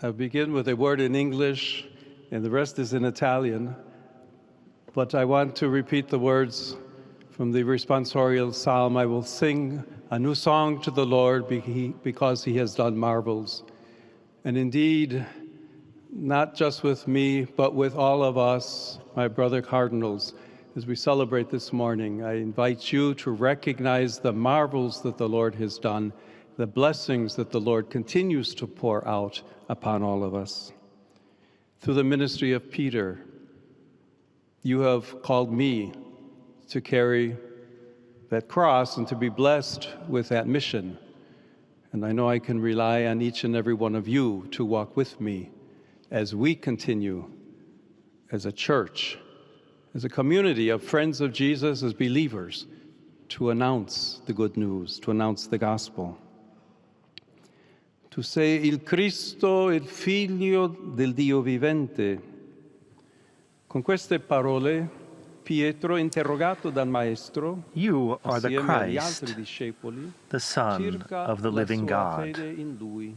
I'll begin with a word in English, and the rest is in Italian. But I want to repeat the words from the responsorial psalm. I will sing a new song to the Lord because he has done marvels. And indeed, not just with me, but with all of us, my brother cardinals, as we celebrate this morning, I invite you to recognize the marvels that the Lord has done, the blessings that the Lord continues to pour out upon all of us. Through the ministry of Peter, you have called me to carry that cross and to be blessed with that mission. And I know I can rely on each and every one of you to walk with me as we continue as a church, as a community of friends of Jesus, as believers, to announce the good news, to announce the gospel. Tu sei il Cristo, il Figlio del Dio vivente. Con queste parole, Pietro, interrogato dal Maestro, You are the assieme agli Christ, altri discepoli, the Son circa of the la living sua God. fede in lui.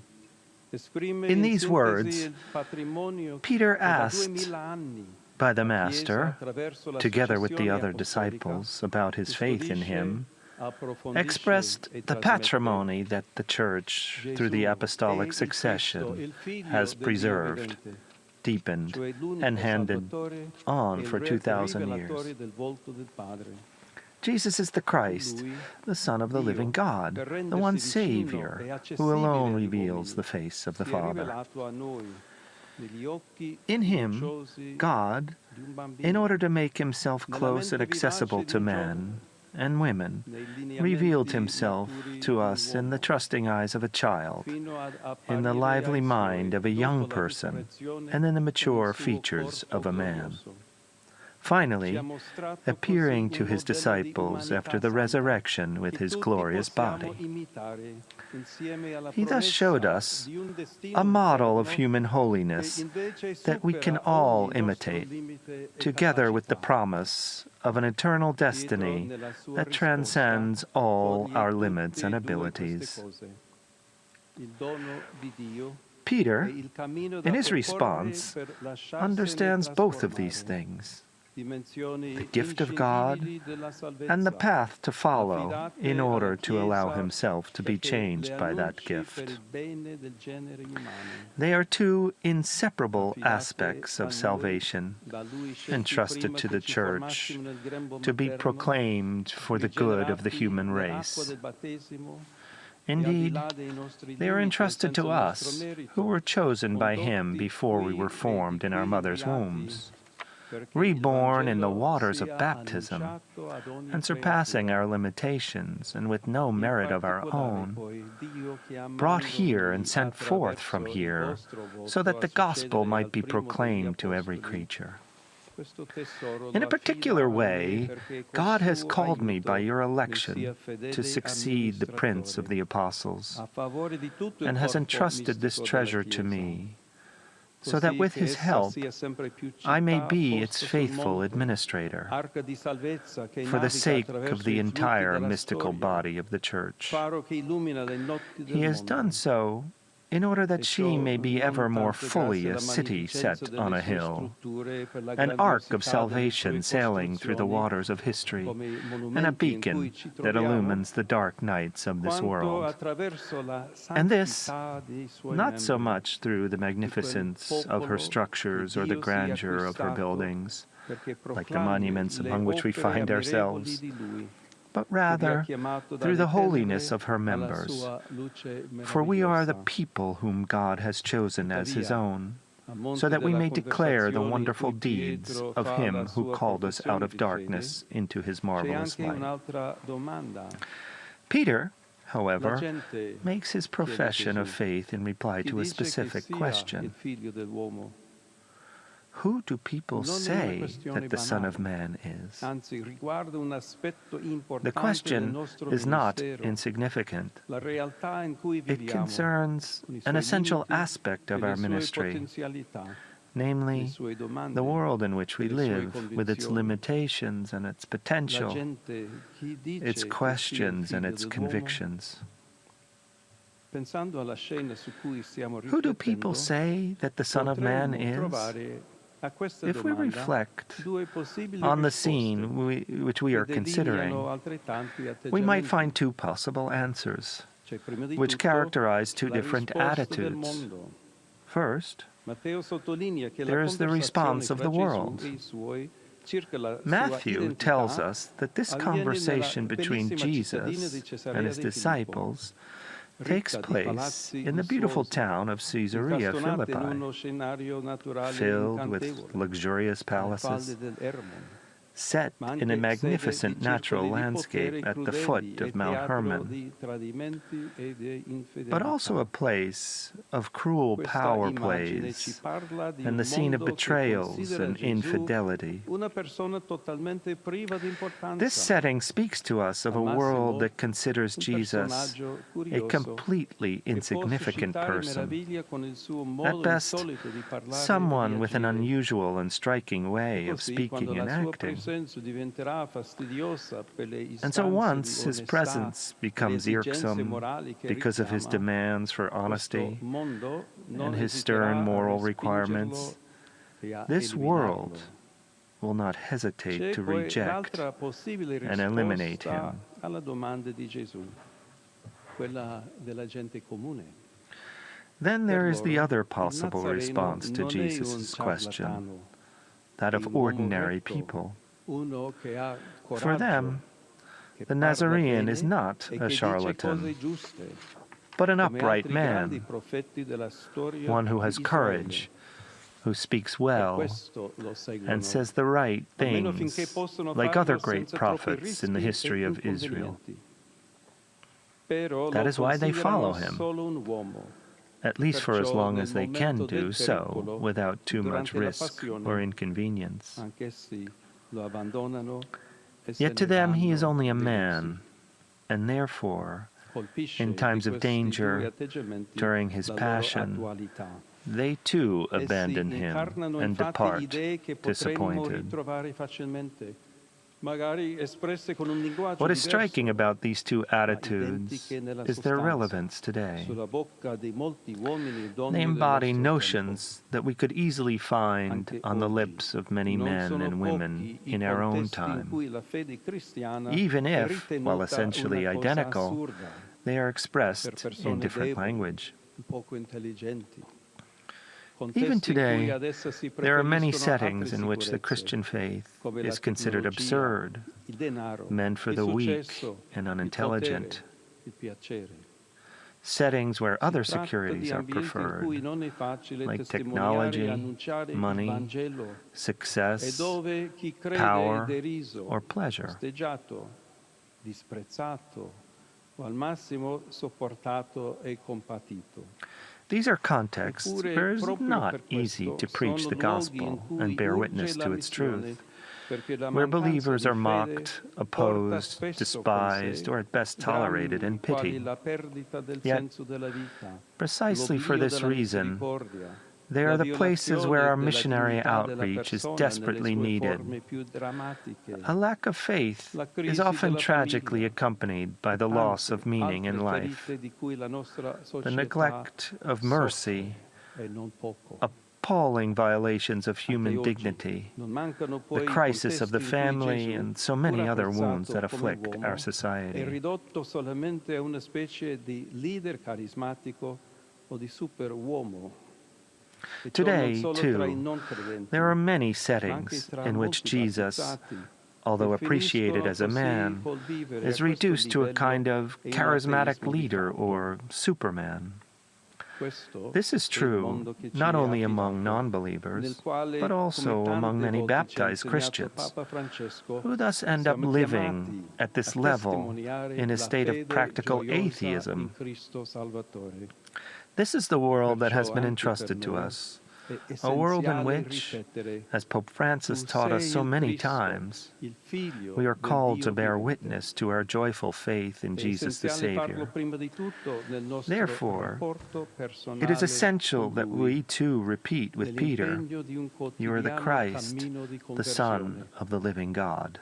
Esprime In in these sintesi words, il patrimonio Peter che da asked 2000 anni by the la Chiesa, Master, attraverso la together with the successione other apostolica, disciples, about his faith in him, approfondisce expressed e the trasmette. patrimony that the Church, through the Gesù è apostolic il Cristo, succession, il Figlio has del Dio preserved, vivente, deepened, cioè l'unico and handed Salvatore on e for il 2,000 rivelatore years. del volto del Padre. Jesus is the Christ, Lui, the Son of the Dio, living God, per the one rendersi vicino Savior, e who alone accessibile agli reveals uomini, the face of the si è Father. rivelato a noi negli occhi In him, lucciosi God, di un bambino, in order to make himself nella close and mente accessible vivace to di un men and women, nei lineamenti revealed himself maturi to di un us in the uomo, trusting eyes of a child, fino ad in the apparire lively ai mind suoi of a dopo young la person, risurrezione and in the con il mature suo features corpo of a man. glorioso. Ci Finally, ha mostrato appearing così to un his modello di disciples umanità after the santa resurrection with che his tutti glorious possiamo body. imitare, insieme alla He thus showed promessa us di un a destino model of eterno human che holiness invece that we can supera all ogni nostro imitate, limite e together with the capacità. promise of an eternal Pietro, destiny nella sua that risposta, transcends all coglie our tutte limits and e due queste abilities. cose. Il dono di Dio Peter, e il cammino da in his percorrere response, per lasciarsene understands both of these trasformare. things, Dimensioni the gift of God inscindibili della and the salvezza, path to follow affidate in alla order to allow Chiesa himself to be perché changed le by that annunci per gift. il bene del genere umano. They are two inseparable Affidate aspects a of lui, salvation, da lui scelti entrusted prima to che the ci Church formassimo nel grembo to be materno, proclaimed for the good of the rigenerati human nell'acqua race. del battesimo, Indeed, they are entrusted to us, who were chosen by Him before we were formed in our mother's wombs, reborn in the waters of baptism, and surpassing our limitations and with no merit of our own, brought here and sent forth from here, so that the gospel might be proclaimed to every creature. In a particular way, God has called me by your election to succeed the Prince of the Apostles, and has entrusted this treasure to me, so that with his help I may be its faithful administrator, for the sake of the entire mystical body of the Church. He has done so in order that she may be ever more fully a city set on a hill, an ark of salvation sailing through the waters of history, and a beacon that illumines the dark nights of this world. And this, not so much through the magnificence of her structures or the grandeur of her buildings, like the monuments among which we find ourselves, but rather through the holiness of her members. For we are the people whom God has chosen as his own, so that we may declare the wonderful deeds of him who called us out of darkness into his marvelous light. Peter, however, makes his profession of faith in reply to a specific question. Who do people say that the Son of Man is? The question is not insignificant. It concerns an essential aspect of our ministry, namely, the world in which we live, with its limitations and its potential, its questions and its convictions. Who do people say that the Son of Man is? If we reflect on the scene which we are considering, we might find two possible answers, which characterize two different attitudes. First, there is the response of the world. Matthew tells us that this conversation between Jesus and his disciples takes place in the beautiful town of Caesarea Philippi, filled with luxurious palaces, set in a magnificent natural landscape at the foot of Mount Hermon, but also a place of cruel power plays and the scene of betrayals and infidelity. This setting speaks to us of a world that considers Jesus a completely insignificant person, at best, someone with an unusual and striking way of speaking and acting. And so once his presence becomes irksome because of his demands for honesty and his stern moral requirements, this world will not hesitate to reject and eliminate him. Then there is the other possible response to Jesus' question, that of ordinary people. For them, the Nazarene is not a charlatan, but an upright man, one who has courage, who speaks well, and says the right things, like other great prophets in the history of Israel. That is why they follow him, at least for as long as they can do so without too much risk or inconvenience. Yet to them he is only a man, and therefore, in times of danger, during his passion, they too abandon him and depart disappointed. What is striking about these two attitudes is their relevance today. They embody notions that we could easily find on the lips of many men and women in our own time, even if, while essentially identical, they are expressed in different language. Even today, there are many settings in which the Christian faith is considered absurd, meant for the weak and unintelligent. Settings where other securities are preferred, like technology, money, success, power, or pleasure. These are contexts where it is not easy to preach the gospel and bear witness to its truth, where believers are mocked, opposed, despised, or at best tolerated and pitied. Yet, precisely for this reason, they are the places where our missionary outreach is desperately needed. A lack of faith is often tragically accompanied by the loss of meaning in life, the neglect of mercy, appalling violations of human dignity, the crisis of the family, and so many other wounds that afflict our society. Today, too, there are many settings in which Jesus, although appreciated as a man, is reduced to a kind of charismatic leader or superman. This is true not only among non-believers, but also among many baptized Christians, who thus end up living at this level in a state of practical atheism. This is the world that has been entrusted to us, a world in which, as Pope Francis taught us so many times, we are called to bear witness to our joyful faith in Jesus the Savior. Therefore, it is essential that we too repeat with Peter, "You are the Christ, the Son of the living God."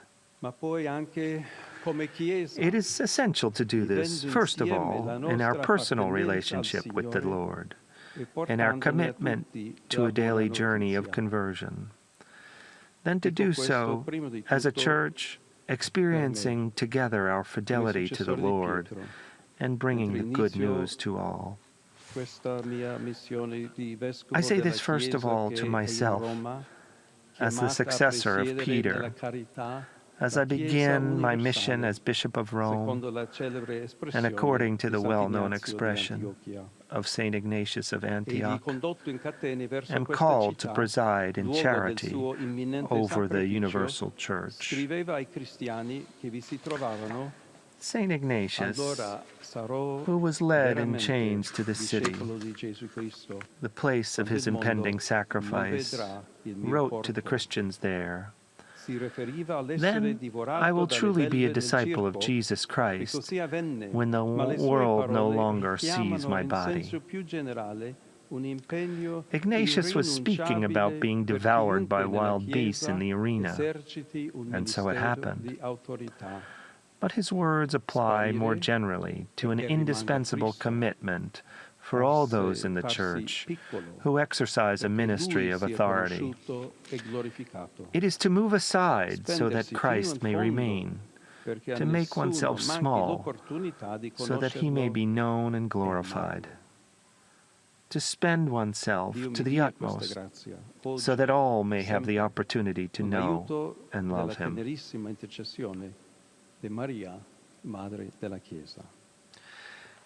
It is essential to do this, first of all, in our personal relationship with the Lord, in our commitment to a daily journey of conversion. Then to do so as a church, experiencing together our fidelity to the Lord and bringing the good news to all. I say this first of all to myself, as the successor of Peter, as I begin my mission as Bishop of Rome, and according to the well-known expression of St. Ignatius of Antioch, am called to preside in charity over the universal church. St. Ignatius, who was led in chains to the city, the place of his impending sacrifice, wrote to the Christians there, "Then I will truly be a disciple of Jesus Christ when the world no longer sees my body." Ignatius was speaking about being devoured by wild beasts in the arena, and so it happened. But his words apply more generally to an indispensable commitment for all those in the Church who exercise a ministry of authority. It is to move aside so that Christ may remain, to make oneself small so that he may be known and glorified, to spend oneself to the utmost so that all may have the opportunity to know and love him.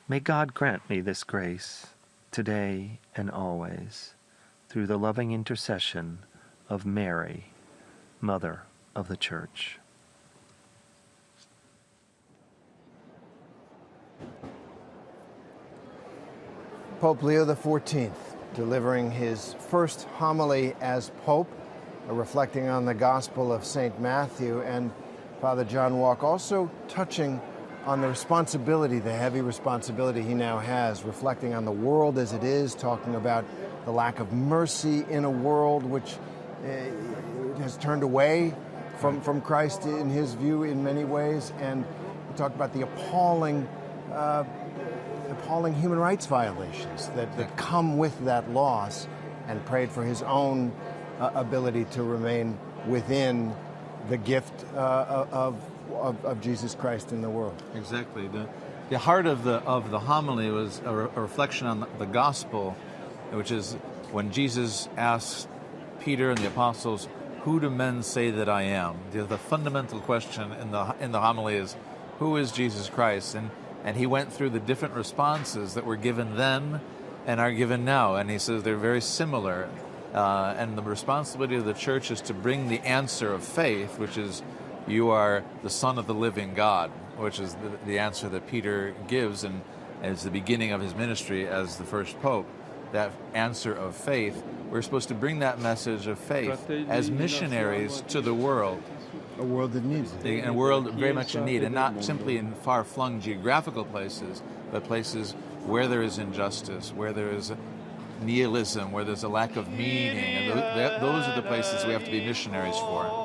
May God grant me this grace, today and always, through the loving intercession of Mary, Mother of the Church. Pope Leo XIV, delivering his first homily as Pope, reflecting on the Gospel of St. Matthew, and Father John Walk also touching on the responsibility, the heavy responsibility he now has, reflecting on the world as it is, talking about the lack of mercy in a world which has turned away from Christ in his view in many ways, and he talked about the appalling human rights violations that come with that loss, and prayed for his own ability to remain within the gift of Jesus Christ in the world. Exactly. The heart of the homily was a reflection on the gospel, which is when Jesus asks Peter and the apostles, "Who do men say that I am?" The fundamental question in the homily is, who is Jesus Christ? And he went through the different responses that were given then and are given now, and he says they're very similar. And the responsibility of the church is to bring the answer of faith, which is, you are the Son of the living God, which is the answer that Peter gives, and it's the beginning of his ministry as the first pope. That answer of faith, we're supposed to bring that message of faith as missionaries to the world. A world that needs it. A world very much in need, and not simply in far-flung geographical places, but places where there is injustice, where there is nihilism, where there's a lack of meaning, and those are the places we have to be missionaries for.